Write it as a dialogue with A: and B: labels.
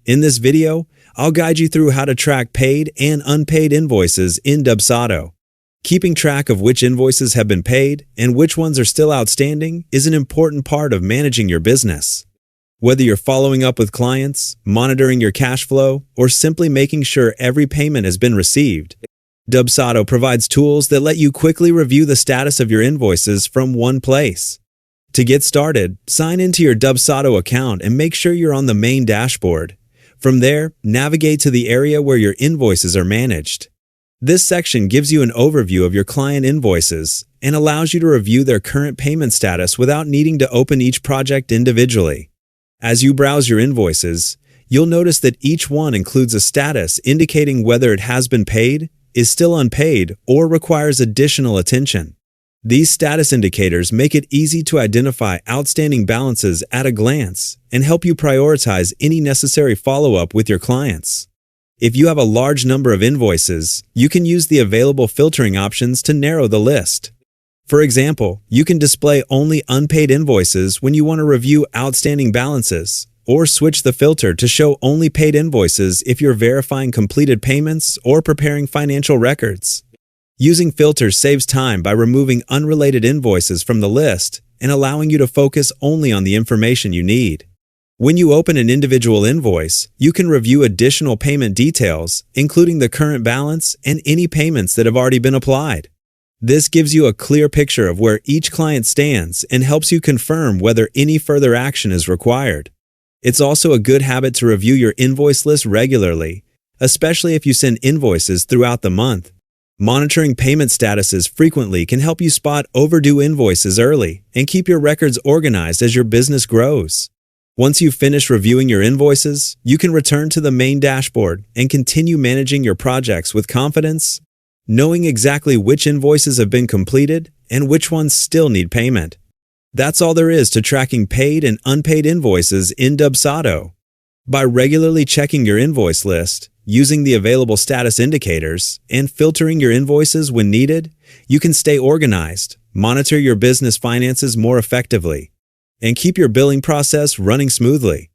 A: In this video, I'll guide you through how to track paid and unpaid invoices in Dubsado. Keeping track of which invoices have been paid and which ones are still outstanding is an important part of managing your business. Whether you're following up with clients, monitoring your cash flow, or simply making sure every payment has been received, Dubsado provides tools that let you quickly review the status of your invoices from one place. To get started, sign into your Dubsado account and make sure you're on the main dashboard. From there, navigate to the area where your invoices are managed. This section gives you an overview of your client invoices and allows you to review their current payment status without needing to open each project individually. As you browse your invoices, you'll notice that each one includes a status indicating whether it has been paid, is still unpaid, or requires additional attention. These status indicators make it easy to identify outstanding balances at a glance and help you prioritize any necessary follow-up with your clients. If you have a large number of invoices, you can use the available filtering options to narrow the list. For example, you can display only unpaid invoices when you want to review outstanding balances, or switch the filter to show only paid invoices if you're verifying completed payments or preparing financial records. Using filters saves time by removing unrelated invoices from the list and allowing you to focus only on the information you need. When you open an individual invoice, you can review additional payment details, including the current balance and any payments that have already been applied. This gives you a clear picture of where each client stands and helps you confirm whether any further action is required. It's also a good habit to review your invoice list regularly, especially if you send invoices throughout the month. Monitoring payment statuses frequently can help you spot overdue invoices early and keep your records organized as your business grows. Once you've finished reviewing your invoices, you can return to the main dashboard and continue managing your projects with confidence, knowing exactly which invoices have been completed and which ones still need payment. That's all there is to tracking paid and unpaid invoices in Dubsado. By regularly checking your invoice list, using the available status indicators, and filtering your invoices when needed, you can stay organized, monitor your business finances more effectively, and keep your billing process running smoothly.